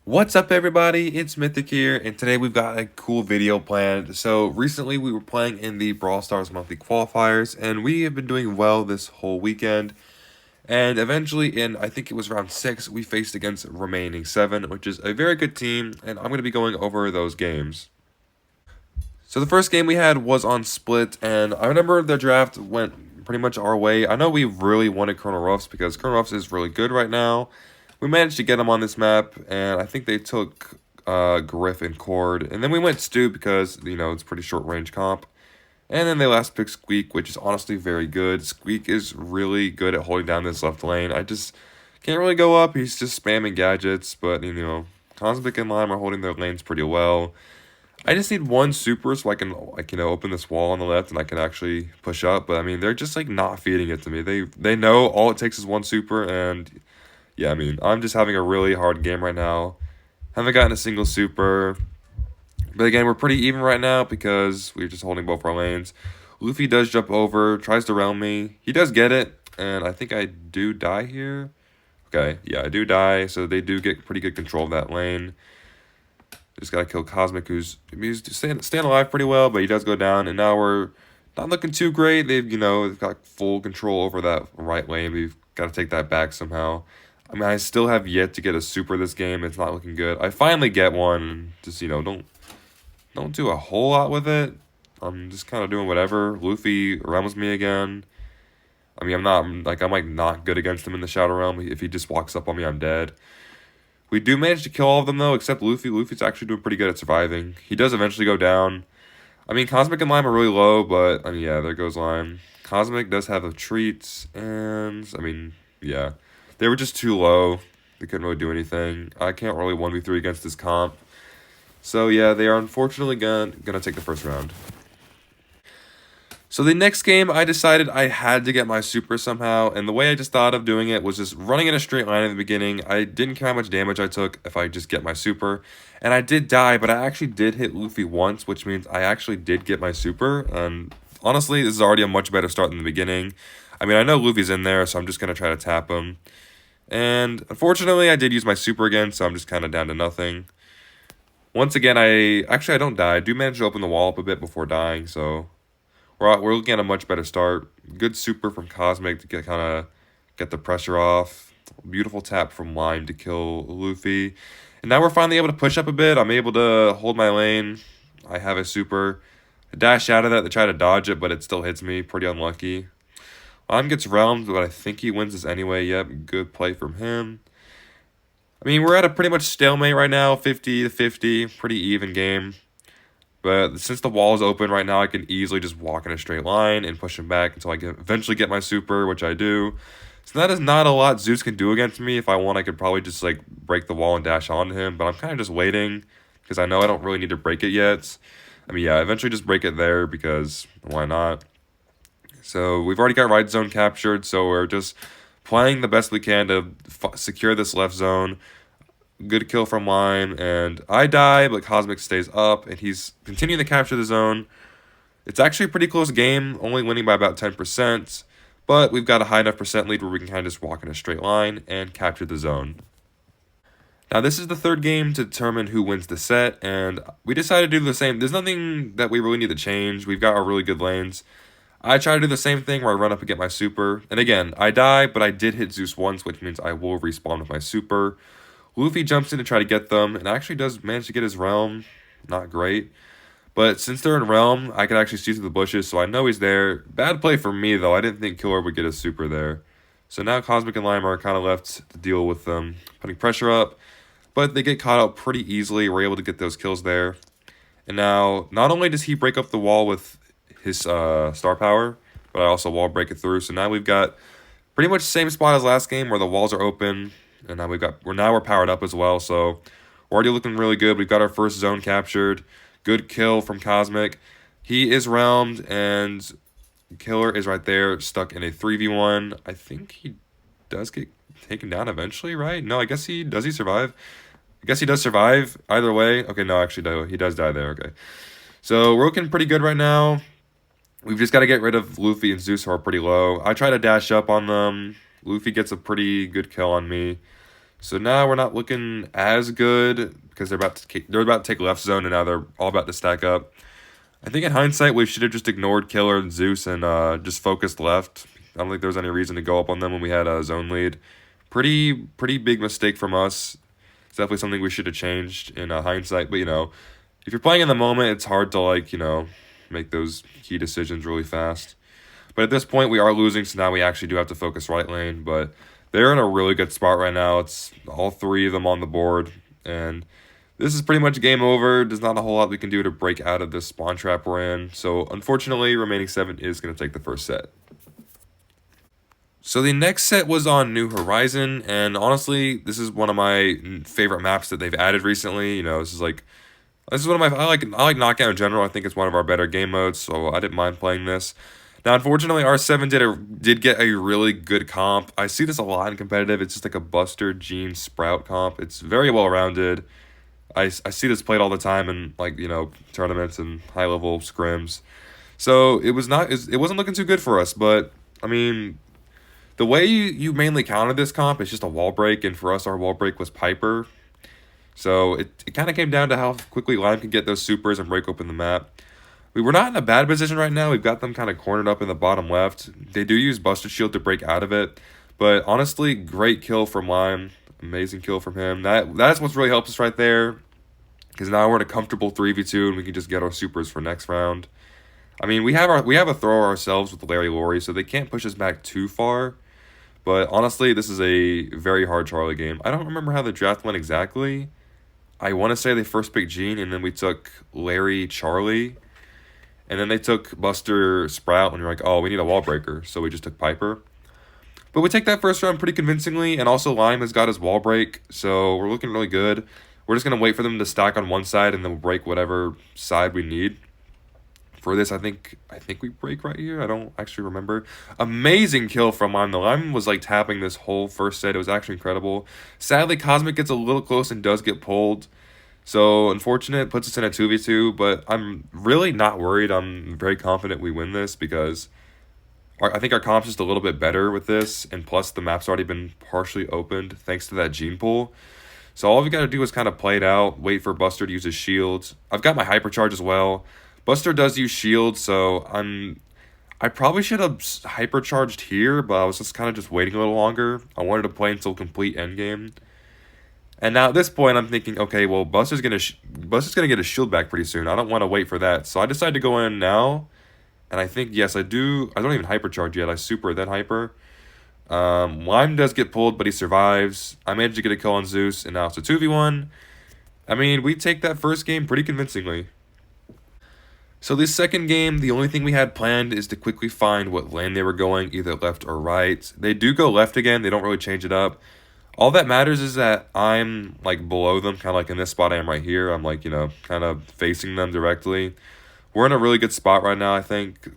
What's up, everybody? It's Mythic here, and today we've got a cool video planned. So recently we were playing in the Brawl Stars monthly qualifiers, and we have been doing well this whole weekend. And eventually, in I think it was round 6, we faced against remaining 7, which is a very good team, and I'm going to be going over those games. So the first game we had was on Split, and I remember the draft went pretty much our way. I know we really wanted Colonel Ruffs because Colonel Ruffs is really good right now. We managed to get him on this map, and I think they took Griff and Cord. And then we went Stu because, it's pretty short range comp. And then they last picked Squeak, which is honestly very good. Squeak is really good at holding down this left lane. I just can't really go up. He's just spamming gadgets, but, Cosmic and Lime are holding their lanes pretty well. I just need one super so I can, open this wall on the left and I can actually push up. But, I mean, they're just, not feeding it to me. They know all it takes is one super, and, yeah, I mean, I'm just having a really hard game right now. Haven't gotten a single super. But, again, we're pretty even right now because we're just holding both our lanes. Luffy does jump over, tries to realm me. He does get it, and I think I do die here. Okay, yeah, I do die, so they do get pretty good control of that lane. Just gotta kill Cosmic, who's staying alive pretty well, but he does go down, and now we're not looking too great. They've got full control over that right lane. We've got to take that back somehow. I mean, I still have yet to get a super this game. It's not looking good. I finally get one. Just, don't do a whole lot with it. I'm just kind of doing whatever. Luffy realms me again. I mean, I'm not good against him in the Shadow Realm. If he just walks up on me, I'm dead. We do manage to kill all of them, though, except Luffy. Luffy's actually doing pretty good at surviving. He does eventually go down. I mean, Cosmic and Lime are really low, but, I mean, yeah, there goes Lime. Cosmic does have a treat, and, I mean, yeah. They were just too low. They couldn't really do anything. I can't really 1v3 against this comp. So, yeah, they are unfortunately gonna take the first round. So the next game, I decided I had to get my super somehow, and the way I just thought of doing it was just running in a straight line in the beginning. I didn't care how much damage I took if I just get my super, and I did die, but I actually did hit Luffy once, which means I actually did get my super, and honestly, this is already a much better start than the beginning. I mean, I know Luffy's in there, so I'm just going to try to tap him, and unfortunately, I did use my super again, so I'm just kind of down to nothing. Once again, I don't die. I do manage to open the wall up a bit before dying, so we're looking at a much better start. Good super from Cosmic to get the pressure off. Beautiful tap from Lime to kill Luffy. And now we're finally able to push up a bit. I'm able to hold my lane. I have a super. I dash out of that to try to dodge it, but it still hits me. Pretty unlucky. Lime gets realmed, but I think he wins this anyway. Yep, good play from him. I mean, we're at a pretty much stalemate right now, 50 to 50. Pretty even game. But since the wall is open right now, I can easily just walk in a straight line and push him back until I eventually get my super, which I do. So that is not a lot Zeus can do against me. If I want, I could probably just break the wall and dash onto him. But I'm kind of just waiting because I know I don't really need to break it yet. I mean, yeah, eventually just break it there because why not? So we've already got right zone captured. So we're just playing the best we can to secure this left zone. Good kill from Lime, and I die, but Cosmic stays up, and he's continuing to capture the zone. It's actually a pretty close game, only winning by about 10%, but we've got a high enough percent lead where we can kind of just walk in a straight line and capture the zone. Now, this is the third game to determine who wins the set, and we decided to do the same. There's nothing that we really need to change. We've got our really good lanes. I try to do the same thing where I run up and get my super, and again, I die, but I did hit Zeus once, which means I will respawn with my super. Luffy jumps in to try to get them, and actually does manage to get his realm. Not great. But since they're in realm, I can actually see through the bushes, so I know he's there. Bad play for me, though. I didn't think Killer would get a super there. So now Cosmic and Lime are kind of left to deal with them, putting pressure up. But they get caught out pretty easily. We're able to get those kills there. And now, not only does he break up the wall with his star power, but I also wall break it through. So now we've got pretty much the same spot as last game where the walls are open. And now we're powered up as well, so we're already looking really good. We've got our first zone captured. Good kill from Cosmic. He is realmed, and Killer is right there, stuck in a 3v1. I think he does get taken down eventually, right? No, I guess does he survive? I guess he does survive either way. Okay, no, actually, no, he does die there. Okay. So we're looking pretty good right now. We've just got to get rid of Luffy and Zeus, who are pretty low. I try to dash up on them. Luffy gets a pretty good kill on me. So now we're not looking as good because they're about to take left zone and now they're all about to stack up. I think in hindsight we should have just ignored Killer and Zeus and just focused left. I don't think there was any reason to go up on them when we had a zone lead. Pretty big mistake from us. It's definitely something we should have changed in hindsight. But if you're playing in the moment, it's hard to make those key decisions really fast. But at this point, we are losing, so now we actually do have to focus right lane. But they're in a really good spot right now. It's all three of them on the board, and this is pretty much game over. There's not a whole lot we can do to break out of this spawn trap we're in. So unfortunately, remaining 7 is going to take the first set. So the next set was on New Horizon, and honestly, this is one of my favorite maps that they've added recently. This is one of my I like Knockout in general. I think it's one of our better game modes, so I didn't mind playing this. Now, unfortunately, R7 did get a really good comp. I see this a lot in competitive. It's just like a Buster, Gene, Sprout comp. It's very well rounded. I see this played all the time in tournaments and high level scrims. So it wasn't looking too good for us. But I mean, the way you mainly counter this comp is just a wall break, and for us, our wall break was Piper. So it kind of came down to how quickly Lime can get those supers and break open the map. We were not in a bad position right now. We've got them kind of cornered up in the bottom left. They do use Buster Shield to break out of it. But honestly, great kill from Lime. Amazing kill from him. That's what's really helped us right there. Because now we're in a comfortable 3v2 and we can just get our supers for next round. I mean, we have a thrower ourselves with Larry Laurie, so they can't push us back too far. But honestly, this is a very hard Charlie game. I don't remember how the draft went exactly. I want to say they first picked Gene, and then we took Larry, Charlie. And then they took Buster, Sprout, and we're like, oh, we need a wall breaker. So we just took Piper. But we take that first round pretty convincingly, and also Lime has got his wall break, so we're looking really good. We're just going to wait for them to stack on one side, and then we'll break whatever side we need. For this, I think we break right here. I don't actually remember. Amazing kill from Lime. The Lime was like tapping this whole first set. It was actually incredible. Sadly, Cosmic gets a little close and does get pulled. So, unfortunate, puts us in a 2v2, but I'm really not worried. I'm very confident we win this because I think our comp's just a little bit better with this, and plus the map's already been partially opened thanks to that Gene pull. So all we got to do is kind of play it out, wait for Buster to use his shields. I've got my Hypercharge as well. Buster does use shields, so I probably should have Hypercharged here, but I was just kind of just waiting a little longer. I wanted to play until complete endgame. And now at this point, I'm thinking, okay, well, Buster's gonna get his shield back pretty soon. I don't want to wait for that, so I decided to go in now. And I think, yes, I do. I don't even hypercharge yet. I super, then hyper. Lime does get pulled, but he survives. I managed to get a kill on Zeus, and now it's a 2v1. I mean, we take that first game pretty convincingly. So this second game, the only thing we had planned is to quickly find what lane they were going, either left or right. They do go left again. They don't really change it up. All that matters is that I'm, like, below them, kind of like in this spot I am right here. I'm, like, kind of facing them directly. We're in a really good spot right now, I think.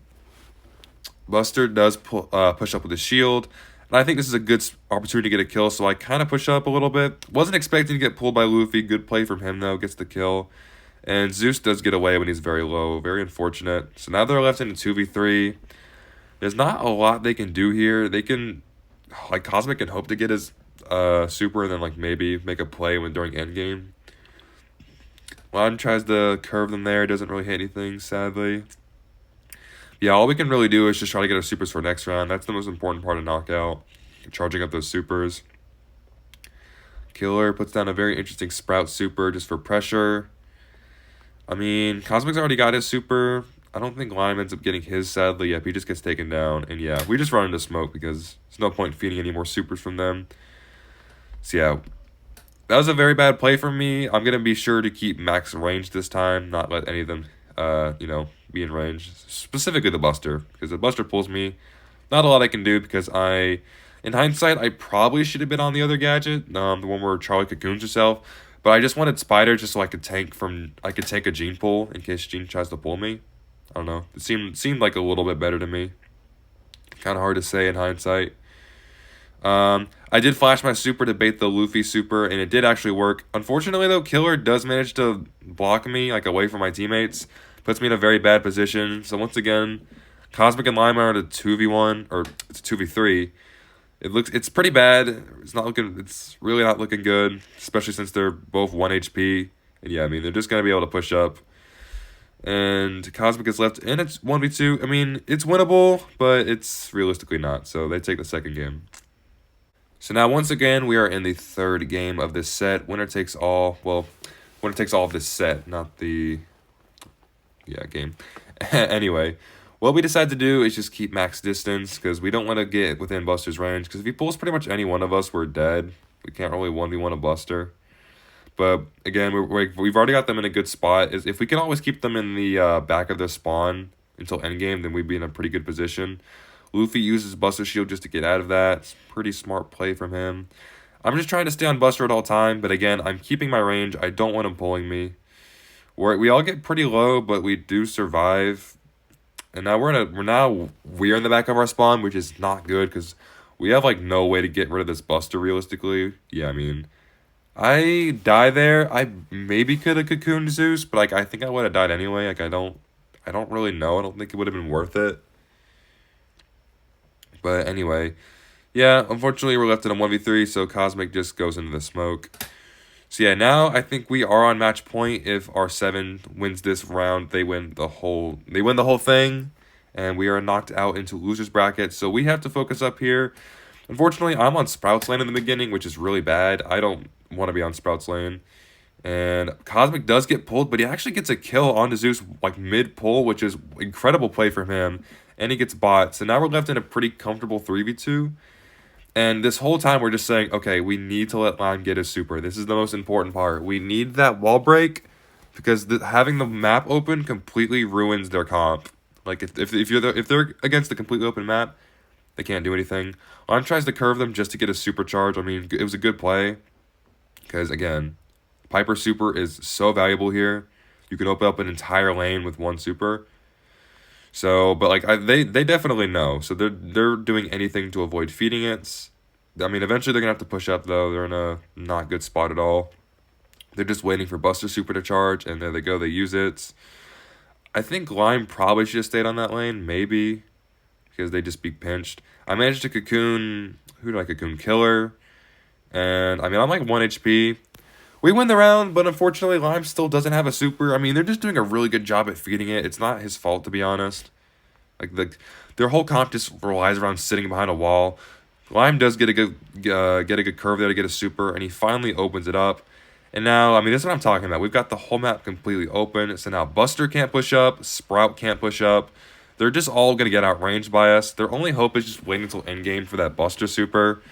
Buster does push up with his shield. And I think this is a good opportunity to get a kill, so I kind of push up a little bit. Wasn't expecting to get pulled by Luffy. Good play from him, though. Gets the kill. And Zeus does get away when he's very low. Very unfortunate. So now they're left in a 2v3. There's not a lot they can do here. They can, like, Cosmic can hope to get his super and then, like, maybe make a play during endgame. Lime tries to curve them there. Doesn't really hit anything, sadly. Yeah, all we can really do is just try to get our supers for next round. That's the most important part of Knockout. Charging up those supers. Killer puts down a very interesting Sprout super just for pressure. I mean, Cosmic's already got his super. I don't think Lime ends up getting his, sadly. Yep, he just gets taken down. And yeah, we just run into smoke because there's no point feeding any more supers from them. So yeah, that was a very bad play from me. I'm going to be sure to keep max range this time, not let any of them, be in range. Specifically the Buster, because the Buster pulls me. Not a lot I can do because in hindsight, I probably should have been on the other gadget, the one where Charlie cocoons herself. But I just wanted Spider just so I could tank a Gene pull in case Gene tries to pull me. I don't know. It seemed like a little bit better to me. Kind of hard to say in hindsight. I did flash my super to bait the Luffy super, and it did actually work. Unfortunately, though, Killer does manage to block me, like, away from my teammates. Puts me in a very bad position. So once again, Cosmic and Lime are at a 2v1, or it's a 2v3. It's pretty bad. It's really not looking good, especially since they're both 1 HP. And yeah, I mean, they're just going to be able to push up. And Cosmic is left, and it's 1v2. I mean, it's winnable, but it's realistically not. So they take the second game. So now, once again, we are in the third game of this set. Winner takes all. Well, winner takes all of this set, not the game. Anyway, what we decide to do is just keep max distance because we don't want to get within Buster's range. Because if he pulls pretty much any one of us, we're dead. We can't really 1v1 a Buster. But again, we've already got them in a good spot. If we can always keep them in the back of their spawn until endgame, then we'd be in a pretty good position. Luffy uses Buster Shield just to get out of that. It's pretty smart play from him. I'm just trying to stay on Buster at all time, but again, I'm keeping my range. I don't want him pulling me. We all get pretty low, but we do survive. And now we're in the back of our spawn, which is not good because we have like no way to get rid of this Buster realistically. Yeah, I mean, I die there. I maybe could have cocooned Zeus, but like I think I would have died anyway. Like I don't really know. I don't think it would have been worth it. But anyway, yeah, unfortunately we're left in a 1v3, so Cosmic just goes into the smoke. So yeah, now I think we are on match point. If R7 wins this round, they win the whole thing, and we are knocked out into losers bracket. So we have to focus up here. Unfortunately, I'm on Sprout's lane in the beginning, which is really bad. I don't want to be on Sprout's lane. And Cosmic does get pulled, but he actually gets a kill onto Zeus like mid-pull, which is incredible play from him. And he gets bought. So now we're left in a pretty comfortable 3v2. And this whole time we're just saying, okay, we need to let Lime get his super. This is the most important part. We need that wall break because having the map open completely ruins their comp. Like if they're against the completely open map, they can't do anything. Lime tries to curve them just to get a super charge. I mean, it was a good play because again, Piper's super is so valuable here. You can open up an entire lane with one super. So, but like they definitely know. So they're doing anything to avoid feeding it. I mean, eventually they're gonna have to push up though. They're in a not good spot at all. They're just waiting for Buster Super to charge, and there they go. They use it. I think Lime probably should have stayed on that lane, maybe, because they just be pinched. I managed to cocoon. Who did I cocoon? Killer. And I mean, I'm like 1 HP. We win the round, but unfortunately, Lime still doesn't have a super. I mean, they're just doing a really good job at feeding it. It's not his fault, to be honest. Like, their whole comp just relies around sitting behind a wall. Lime does get a good curve there to get a super, and he finally opens it up. And now, I mean, this is what I'm talking about. We've got the whole map completely open. So now Buster can't push up. Sprout can't push up. They're just all going to get outranged by us. Their only hope is just waiting until endgame for that Buster super.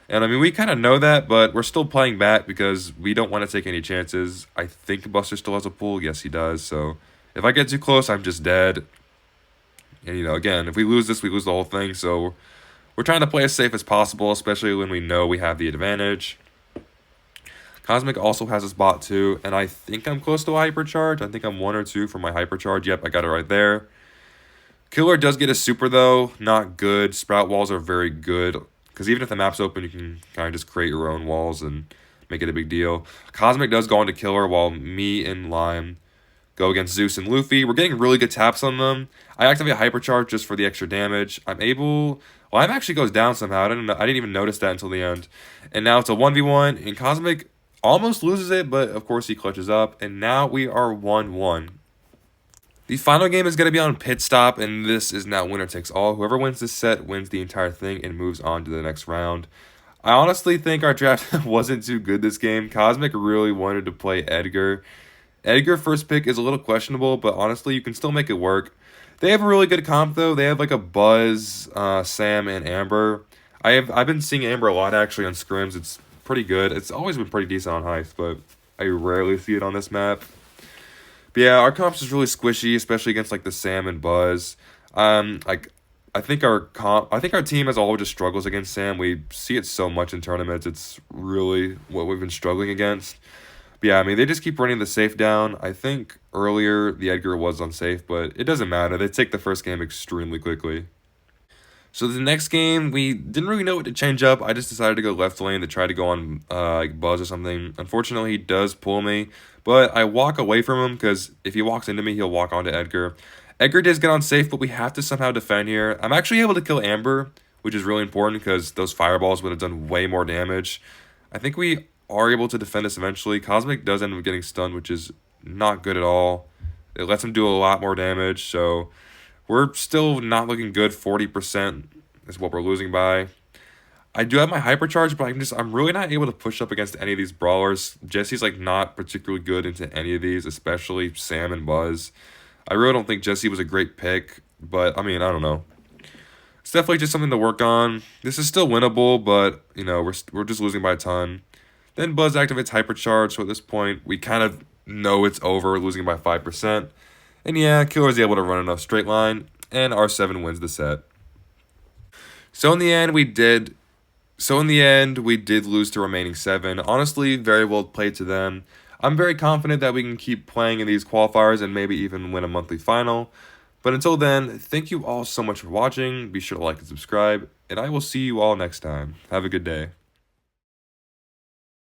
And I mean, we kind of know that, but we're still playing back because we don't want to take any chances. I think Buster still has a pull. Yes, he does. So if I get too close, I'm just dead. And, you know, again, if we lose this, we lose the whole thing. So we're trying to play as safe as possible, especially when we know we have the advantage. Cosmic also has his bot too, and I think I'm close to a hypercharge. I think I'm 1 or 2 from my hypercharge. Yep, I got it right there. Killer does get a super though. Not good. Sprout walls are very good. Because even if the map's open, you can kind of just create your own walls and make it a big deal. Cosmic does go into Killer while me and Lime go against Zeus and Luffy. We're getting really good taps on them. I activate Hypercharge just for the extra damage. Lime actually goes down somehow. I didn't even notice that until the end. And now it's a 1v1, and Cosmic almost loses it, but of course he clutches up. And now we are 1-1. The final game is going to be on Pit Stop, and this is now winner takes all. Whoever wins this set wins the entire thing and moves on to the next round. I honestly think our draft wasn't too good this game. Cosmic really wanted to play Edgar. Edgar first pick is a little questionable, but honestly, you can still make it work. They have a really good comp, though. They have like a Buzz, Sam, and Amber. I've been seeing Amber a lot, actually, on scrims. It's pretty good. It's always been pretty decent on heist, but I rarely see it on this map. But yeah, our comps is really squishy, especially against like the Sam and Buzz. Like I think our team as a whole just struggles against Sam. We see it so much in tournaments. It's really what we've been struggling against. But yeah, I mean, they just keep running the safe down. I think earlier the Edgar was unsafe, but it doesn't matter. They take the first game extremely quickly. So the next game, we didn't really know what to change up. I just decided to go left lane to try to go on like Buzz or something. Unfortunately, he does pull me, but I walk away from him because if he walks into me, he'll walk onto Edgar. Edgar does get on safe, but we have to somehow defend here. I'm actually able to kill Amber, which is really important because those fireballs would have done way more damage. I think we are able to defend this eventually. Cosmic does end up getting stunned, which is not good at all. It lets him do a lot more damage, so we're still not looking good. 40% is what we're losing by. I do have my hypercharge, but I'm really not able to push up against any of these brawlers. Jesse's like not particularly good into any of these, especially Sam and Buzz. I really don't think Jesse was a great pick, but I mean, I don't know. It's definitely just something to work on. This is still winnable, but you know, we're just losing by a ton. Then Buzz activates hypercharge, so at this point we kind of know it's over, losing by 5%. And yeah, Killer's able to run enough straight line, and R7 wins the set. So in the end, we did lose to remaining 7. Honestly, very well played to them. I'm very confident that we can keep playing in these qualifiers and maybe even win a monthly final. But until then, thank you all so much for watching. Be sure to like and subscribe, and I will see you all next time. Have a good day.